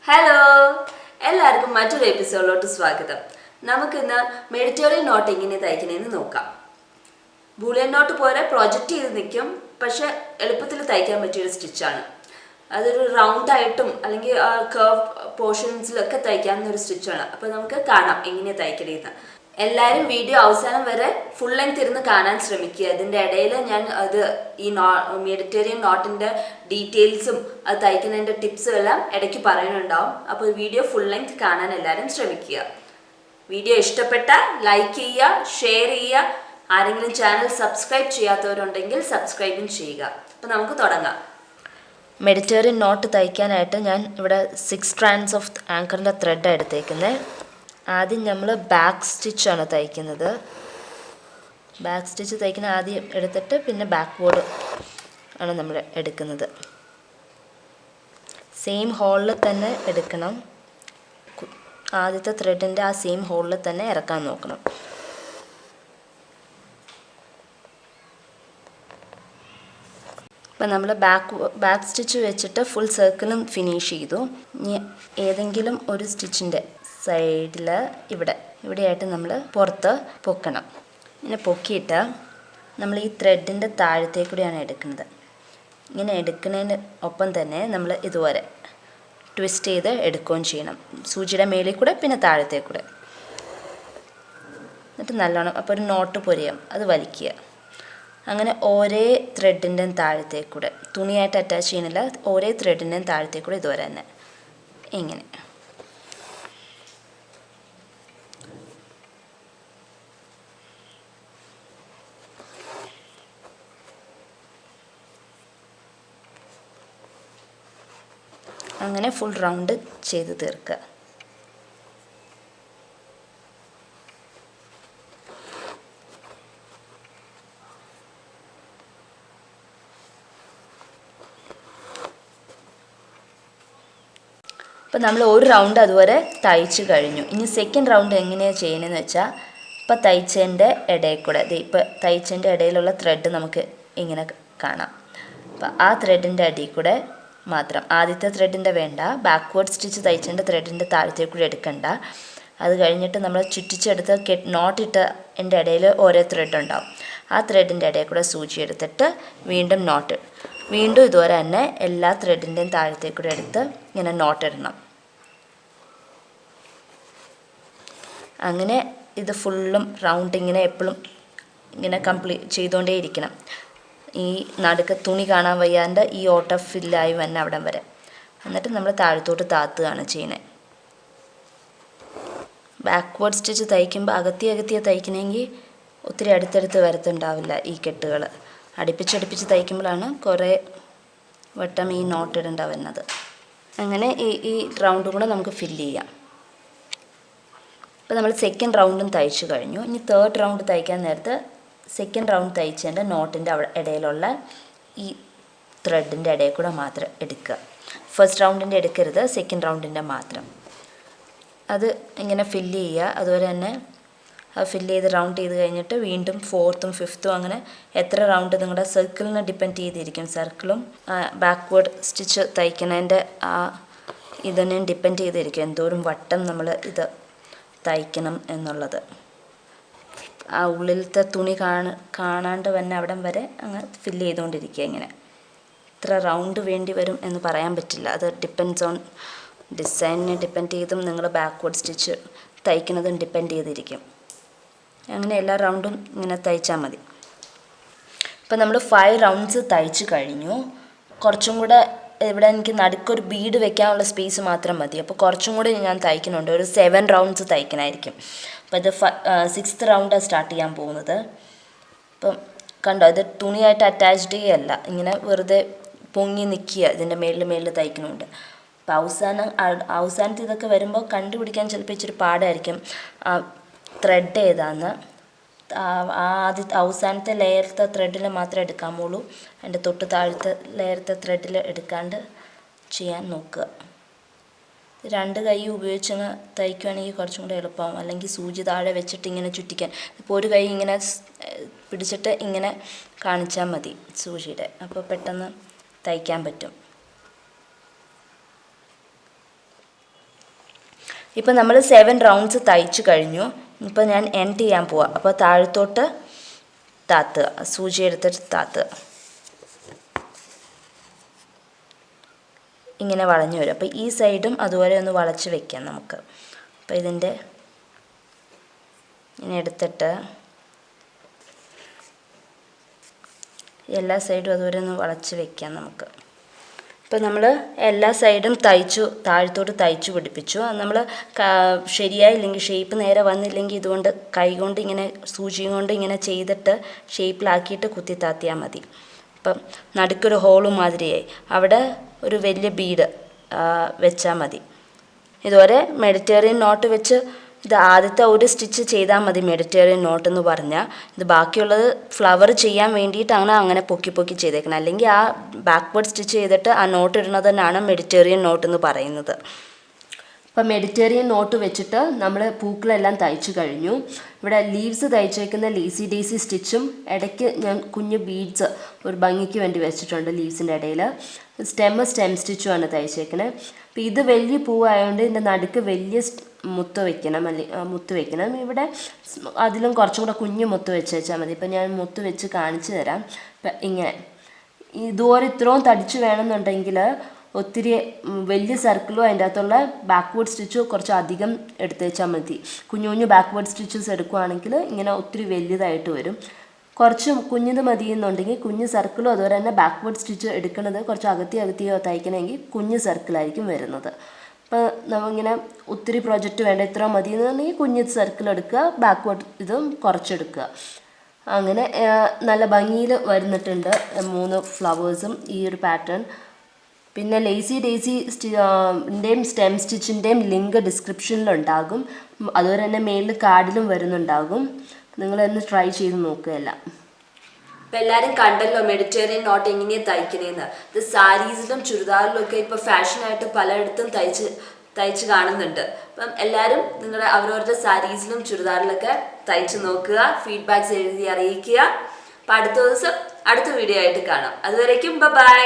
Hello, എല്ലാവർക്കും മറ്റൊരു എപ്പിസോഡിലോട്ട് സ്വാഗതം. നമുക്കിന്ന് മെഡിറ്റേറിയൻ നോട്ട് എങ്ങനെ തയ്ക്കണമെന്ന് നോക്കാം. ബൂളിയൻ നോട്ട് പോലെ പ്രൊജക്റ്റ് ചെയ്ത് നിൽക്കും, പക്ഷെ എളുപ്പത്തിൽ തയ്ക്കാൻ പറ്റിയൊരു സ്റ്റിച്ചാണ്. അതൊരു റൗണ്ടായിട്ടും അല്ലെങ്കിൽ കർവ് പോർഷൻസിലൊക്കെ തയ്ക്കാവുന്ന ഒരു സ്റ്റിച്ചാണ്. അപ്പോൾ നമുക്ക് കാണാം എങ്ങനെയാണ് തയ്ക്കണേന്ന്. എല്ലാവരും വീഡിയോ അവസാനം വരെ ഫുൾ ലെങ്ത് ഇരുന്ന് കാണാൻ ശ്രമിക്കുക. ഇതിൻ്റെ ഇടയിൽ ഞാൻ ഈ മെഡിറ്റേറിയൻ നോട്ടിൻ്റെ ഡീറ്റെയിൽസും അത് തയ്ക്കുന്നതിൻ്റെ ടിപ്സും എല്ലാം ഇടയ്ക്ക് പറയുന്നുണ്ടാവും. അപ്പോൾ വീഡിയോ ഫുൾ ലെങ്ത് കാണാൻ എല്ലാവരും ശ്രമിക്കുക. വീഡിയോ ഇഷ്ടപ്പെട്ടാൽ ലൈക്ക് ചെയ്യുക, ഷെയർ ചെയ്യുക. ആരെങ്കിലും ചാനൽ സബ്സ്ക്രൈബ് ചെയ്യാത്തവരുണ്ടെങ്കിൽ സബ്സ്ക്രൈബും ചെയ്യുക. അപ്പോൾ നമുക്ക് തുടങ്ങാം. മെഡിറ്റേറിയൻ നോട്ട് തയ്ക്കാനായിട്ട് ഞാൻ ഇവിടെ 6 strands ഓഫ് ആങ്കറിൻ്റെ ത്രെഡ് എടുത്തേക്കുന്നത്. ആദ്യം നമ്മൾ ബാക്ക് സ്റ്റിച്ചാണ് തയ്ക്കുന്നത്. ബാക്ക് സ്റ്റിച്ച് തയ്ക്കുന്ന ആദ്യം എടുത്തിട്ട് പിന്നെ ബാക്ക് ബോർഡ് ആണ് നമ്മൾ എടുക്കുന്നത്. സെയിം ഹോളിൽ തന്നെ എടുക്കണം. ആദ്യത്തെ ത്രെഡിൻ്റെ ആ സെയിം ഹോളിൽ തന്നെ ഇറക്കാൻ നോക്കണം. അപ്പം നമ്മൾ ബാക്ക് സ്റ്റിച്ച് വെച്ചിട്ട് ഫുൾ സർക്കിളും ഫിനിഷ് ചെയ്തു. ഇനി ഏതെങ്കിലും ഒരു സ്റ്റിച്ചിൻ്റെ സൈഡിൽ ഇവിടെയായിട്ട് നമ്മൾ പുറത്ത് പൊക്കണം. ഇങ്ങനെ പൊക്കിയിട്ട് നമ്മൾ ഈ ത്രെഡിൻ്റെ താഴത്തേക്കൂടെയാണ് എടുക്കുന്നത്. ഇങ്ങനെ എടുക്കുന്നതിന് ഒപ്പം തന്നെ നമ്മൾ ഇതുപോലെ ട്വിസ്റ്റ് ചെയ്ത് എടുക്കുകയും ചെയ്യണം. സൂചിയുടെ മേളിൽ കൂടെ പിന്നെ താഴത്തേക്കൂടെ. എന്നിട്ട് നല്ലോണം അപ്പോൾ ഒരു നോട്ട് പൊരിയും, അത് വലിക്കുക. അങ്ങനെ ഓരോ ത്രെഡിൻ്റെയും താഴത്തേക്കൂടെ, തുണിയായിട്ട് അറ്റാച്ച് ചെയ്യുന്നില്ല, ഓരോ ത്രെഡിൻ്റെയും താഴത്തേക്കൂടെ ഇതുവരെ തന്നെ ഇങ്ങനെ. അങ്ങനെ ഫുൾ റൗണ്ട് ചെയ്ത് തീർക്കുക. അപ്പോൾ നമ്മൾ ഒരു റൗണ്ട് അതുവരെ തയ്ച്ച് കഴിഞ്ഞു. ഇനി സെക്കൻഡ് റൗണ്ട് എങ്ങനെയാണ് ചെയ്യണമെന്ന് വെച്ചാൽ, ഇപ്പോൾ തയ്ച്ചതിൻ്റെ ഇടയിൽ കൂടെ, ഇപ്പോൾ തയ്ച്ചതിൻ്റെ ഇടയിലുള്ള ത്രെഡ് നമുക്ക് ഇങ്ങനെ കാണാം. അപ്പോൾ ആ ത്രെഡിൻ്റെ അടിയിൽ കൂടെ മാത്രം, ആദ്യത്തെ ത്രെഡിൻ്റെ വേണ്ട, ബാക്ക്വേർഡ് സ്റ്റിച്ച് തയ്ച്ചതിൻ്റെ ത്രെഡിൻ്റെ താഴത്തേക്ക് കൂടി എടുക്കണ്ട. അത് കഴിഞ്ഞിട്ട് നമ്മൾ ചുറ്റിച്ചെടുത്ത് നോട്ടിട്ട് എൻ്റെ ഇടയിൽ ഓരോ ത്രെഡ് ഉണ്ടാവും. ആ ത്രെഡിൻ്റെ ഇടയിൽ കൂടെ സൂചി എടുത്തിട്ട് വീണ്ടും ഇതുപോലെ തന്നെ എല്ലാ ത്രെഡിൻ്റെയും താഴത്തേക്ക് കൂടെ എടുത്ത് ഇങ്ങനെ നോട്ടിടണം. അങ്ങനെ ഇത് ഫുള്ളും റൗണ്ട് ഇങ്ങനെ എപ്പോഴും ഇങ്ങനെ കംപ്ലീറ്റ് ചെയ്തുകൊണ്ടേ ഇരിക്കണം. ഈ നടുക്ക് തുണി കാണാൻ വയ്യാണ്ട് ഈ ഓട്ട ഫില്ലായി വന്നെ അവിടം വരെ. എന്നിട്ട് നമ്മൾ താഴത്തോട്ട് താത്തുകയാണ് ചെയ്യുന്നത്. ബാക്ക്വേർഡ് സ്റ്റിച്ച് തയ്ക്കുമ്പോൾ അകത്തി തയ്ക്കണമെങ്കിൽ ഒത്തിരി അടുത്തടുത്ത് വരത്തുണ്ടാവില്ല ഈ കെട്ടുകൾ. അടുപ്പിച്ച് തയ്ക്കുമ്പോഴാണ് കുറേ വട്ടം ഈ നോട്ടിടേണ്ട വരുന്നത്. അങ്ങനെ ഈ റൗണ്ടും കൂടെ നമുക്ക് ഫില്ല് ചെയ്യാം. ഇപ്പോൾ നമ്മൾ സെക്കൻഡ് റൗണ്ടും തയ്ച്ചു കഴിഞ്ഞു. ഇനി തേർഡ് റൗണ്ട് തയ്ക്കാൻ നേരത്ത് സെക്കൻഡ് റൗണ്ട് തയ്ച്ചതിൻ്റെ നോട്ടിൻ്റെ ഇടയിലുള്ള ഈ ത്രെഡിൻ്റെ ഇടയിൽ കൂടെ മാത്രം എടുക്കുക. ഫസ്റ്റ് റൗണ്ടിൻ്റെ എടുക്കരുത്, സെക്കൻഡ് റൗണ്ടിൻ്റെ മാത്രം. അത് ഇങ്ങനെ ഫില്ല് ചെയ്യുക. അതുപോലെ തന്നെ അത് ഫില്ല് ചെയ്ത് റൗണ്ട് ചെയ്ത് കഴിഞ്ഞിട്ട് വീണ്ടും ഫോർത്തും ഫിഫ്ത്തും അങ്ങനെ എത്ര റൗണ്ട് നിങ്ങളുടെ സർക്കിളിനെ ഡിപ്പെൻഡ് ചെയ്തിരിക്കും. സർക്കിളും ബാക്ക്വേർഡ് സ്റ്റിച്ച് തയ്ക്കുന്നതിൻ്റെ ഇതിനെയും ഡിപ്പെൻഡ് ചെയ്തിരിക്കും എന്തോരം വട്ടം നമ്മൾ ഇത് തയ്ക്കണം എന്നുള്ളത്. ആ ഉള്ളിലത്തെ തുണി കാണാണ്ട് വന്നെ അവിടം വരെ അങ്ങ് ഫില്ല് ചെയ്തുകൊണ്ടിരിക്കുക. ഇങ്ങനെ ഇത്ര റൗണ്ട് വേണ്ടി വരും എന്ന് പറയാൻ പറ്റില്ല. അത് ഡിപ്പെൻഡ്സ് ഓൺ ഡിസൈനിനെ ഡിപ്പെൻഡ് ചെയ്തും നിങ്ങൾ ബാക്ക്വേർഡ് സ്റ്റിച്ച് തയ്ക്കുന്നതും ഡിപ്പെൻഡ് ചെയ്തിരിക്കും. അങ്ങനെ എല്ലാ റൗണ്ടും ഇങ്ങനെ തയ്ച്ചാൽ മതി. ഇപ്പം നമ്മൾ 5 റൗണ്ട്സ് തയ്ച്ച് കഴിഞ്ഞു. കുറച്ചും കൂടെ ഇവിടെ എനിക്ക് നടുക്കൊരു ബീഡ് വെക്കാനുള്ള സ്പേസ് മാത്രം മതി. അപ്പോൾ കുറച്ചും കൂടി ഞാൻ തയ്ക്കുന്നുണ്ട്. ഒരു 7 റൗണ്ട്സ് തയ്ക്കണമായിരിക്കും. അപ്പോൾ ഇത് 6th റൗണ്ടാണ് സ്റ്റാർട്ട് ചെയ്യാൻ പോകുന്നത്. അപ്പം കണ്ടോ, ഇത് തുണിയായിട്ട് അറ്റാച്ച്ഡ് ചെയ്യല്ല, ഇങ്ങനെ വെറുതെ പൊങ്ങി നിൽക്കുക. ഇതിൻ്റെ മേളിൽ തയ്ക്കുന്നുണ്ട്. അപ്പോൾ അവസാനത്തെ ഇതൊക്കെ വരുമ്പോൾ കണ്ടുപിടിക്കാൻ ചിലപ്പോൾ ഇച്ചിരി പാടായിരിക്കും ത്രെഡ് ഏതാന്ന്. അവസാനത്തെ ലെയറത്തെ ത്രെഡിൽ മാത്രമേ എടുക്കാമുള്ളൂ. അതിൻ്റെ തൊട്ട് താഴത്തെ ലെയറത്തെ ത്രെഡിൽ എടുക്കാണ്ട് ചെയ്യാൻ നോക്കുക. 2 കൈ ഉപയോഗിച്ചങ്ങ് തയ്ക്കുകയാണെങ്കിൽ കുറച്ചും കൂടെ എളുപ്പമാവും. അല്ലെങ്കിൽ സൂചി താഴെ വെച്ചിട്ട് ഇങ്ങനെ ചുറ്റിക്കാൻ, ഇപ്പോൾ ഒരു കൈ ഇങ്ങനെ പിടിച്ചിട്ട് ഇങ്ങനെ കാണിച്ചാൽ മതി സൂചിയുടെ, അപ്പോൾ പെട്ടെന്ന് തയ്ക്കാൻ പറ്റും. ഇപ്പം നമ്മൾ 7 റൗണ്ട്സ് തയ്ച്ചു കഴിഞ്ഞു. ഇപ്പം ഞാൻ എൻഡ് ചെയ്യാൻ പോവാം. അപ്പോൾ താഴത്തോട്ട് താത്തുക, സൂചി എടുത്തിട്ട് താത്തുക, ഇങ്ങനെ വളഞ്ഞു വരും. അപ്പോൾ ഈ സൈഡും അതുപോലെ ഒന്ന് വളച്ച് വെക്കാം നമുക്ക്. അപ്പോൾ ഇതിൻ്റെ ഇങ്ങനെ എടുത്തിട്ട് എല്ലാ സൈഡും അതുപോലെ ഒന്ന് വളച്ച് വെക്കാം നമുക്ക്. ഇപ്പോൾ നമ്മൾ എല്ലാ സൈഡും തയ്ച്ചു, താഴത്തോട്ട് തയ്ച്ചു പിടിപ്പിച്ചു. നമ്മൾ ശരിയായില്ലെങ്കിൽ, ഷേപ്പ് നേരെ വന്നില്ലെങ്കിൽ ഇതുകൊണ്ട് കൈകൊണ്ട് ഇങ്ങനെ സൂചിയും കൊണ്ട് ഇങ്ങനെ ചെയ്തിട്ട് ഷേപ്പിലാക്കിയിട്ട് കുത്തി താത്തിയാൽ മതി. അപ്പം നടുക്കൊരു ഹോള് മാതിരിയായി, അവിടെ ഒരു വലിയ ബീഡ് വെച്ചാൽ മതി. ഇതുപോലെ മെഡിറ്റേറിയൻ നോട്ട് വെച്ച് ഇത് ആദ്യത്തെ ഒരു സ്റ്റിച്ച് ചെയ്താൽ മതി മെഡിറ്റേറിയൻ നോട്ട് എന്ന് പറഞ്ഞാൽ. ഇത് ബാക്കിയുള്ളത് ഫ്ലവർ ചെയ്യാൻ വേണ്ടിയിട്ടാണ് അങ്ങനെ പൊക്കി പൊക്കി ചെയ്തേക്കുന്നത്. അല്ലെങ്കിൽ ആ ബാക്ക്വേർഡ് സ്റ്റിച്ച് ചെയ്തിട്ട് ആ നോട്ട് ഇടുന്നത് തന്നെയാണ് മെഡിറ്റേറിയൻ നോട്ട് എന്ന് പറയുന്നത്. അപ്പം മെഡിറ്റേറിയൻ നോട്ട് വെച്ചിട്ട് നമ്മൾ പൂക്കളെല്ലാം തയ്ച്ചു കഴിഞ്ഞു. ഇവിടെ ലീവ്സ് തയ്ച്ചേക്കുന്ന ലേസി ഡേസി സ്റ്റിച്ചും ഇടയ്ക്ക് ഞാൻ കുഞ്ഞു ബീഡ്സ് ഒരു ഭംഗിക്ക് വേണ്ടി വെച്ചിട്ടുണ്ട് ലീവ്സിൻ്റെ ഇടയിൽ. സ്റ്റെം സ്റ്റിച്ചുമാണ് തയ്ച്ചേക്കുന്നത്. അപ്പോൾ ഇത് വലിയ പൂവായതുകൊണ്ട് ഇതിൻ്റെ നടുക്ക് വലിയ മുത്ത് വെക്കണം, മുത്ത് വെക്കണം. ഇവിടെ അതിലും കുറച്ചും കൂടെ കുഞ്ഞു മുത്ത് വെച്ചാൽ മതി. ഇപ്പം ഞാൻ മുത്ത് വെച്ച് കാണിച്ചു തരാം. ഇപ്പം ഇങ്ങനെ ഇതുപോലെ ഇത്രയും തടിച്ച് വേണമെന്നുണ്ടെങ്കിൽ ഒത്തിരി വലിയ സർക്കിളും അതിൻ്റെ അകത്തുള്ള ബാക്ക്വേർഡ് സ്റ്റിച്ച് കുറച്ച് അധികം എടുത്ത് വെച്ചാൽ മതി. കുഞ്ഞു കുഞ്ഞു ബാക്ക്വേർഡ് സ്റ്റിച്ചസ് എടുക്കുകയാണെങ്കിൽ ഇങ്ങനെ ഒത്തിരി വലിയതായിട്ട് വരും. കുറച്ച് കുഞ്ഞത് മതി എന്നുണ്ടെങ്കിൽ കുഞ്ഞ് സർക്കിളും അതുപോലെ തന്നെ ബാക്ക്വേർഡ് സ്റ്റിച്ച് എടുക്കുന്നത് കുറച്ച് അകത്തിയോ തയ്ക്കണമെങ്കിൽ കുഞ്ഞ് സർക്കിളായിരിക്കും വരുന്നത്. അപ്പോൾ നമ്മളിങ്ങനെ ഒത്തിരി പ്രോജക്റ്റ് വേണ്ട, ഇത്ര മതി എന്നുണ്ടെങ്കിൽ കുഞ്ഞ് സർക്കിൾ എടുക്കുക, ബാക്ക്വേർഡ് ഇതും കുറച്ചെടുക്കുക. അങ്ങനെ നല്ല ഭംഗിയിൽ വരുന്നിട്ടുണ്ട് 3 ഫ്ലവേഴ്സും ഈ ഒരു പാറ്റേൺ. പിന്നെ ലേസി ഡേസി ൻ്റെയും സ്റ്റെം സ്റ്റിച്ചിൻ്റെയും ലിങ്ക് ഡിസ്ക്രിപ്ഷനിലുണ്ടാകും. അതുപോലെ തന്നെ മെയിലിൽ കാർഡിലും വരുന്നുണ്ടാകും. നിങ്ങളൊന്ന് ട്രൈ ചെയ്ത് നോക്കുകയല്ല. അപ്പോൾ എല്ലാവരും കണ്ടല്ലോ മെഡിറ്റേറിയൻ നോട്ട് എങ്ങനെയാണ് തയ്ക്കണേന്ന്. ഇത് സാരീസിലും ചുരിദാറിലും ഒക്കെ ഇപ്പോൾ ഫാഷനായിട്ട് പലയിടത്തും തയ്ച്ച് കാണുന്നുണ്ട്. അപ്പം എല്ലാവരും നിങ്ങളുടെ അവരവരുടെ സാരീസിലും ചുരിദാറിലൊക്കെ തയ്ച്ച് നോക്കുക, ഫീഡ്ബാക്ക്സ് എഴുതി അറിയിക്കുക. അപ്പം അടുത്ത ദിവസം അടുത്ത വീഡിയോ ആയിട്ട് കാണാം. അതുവരേക്കും ബൈ.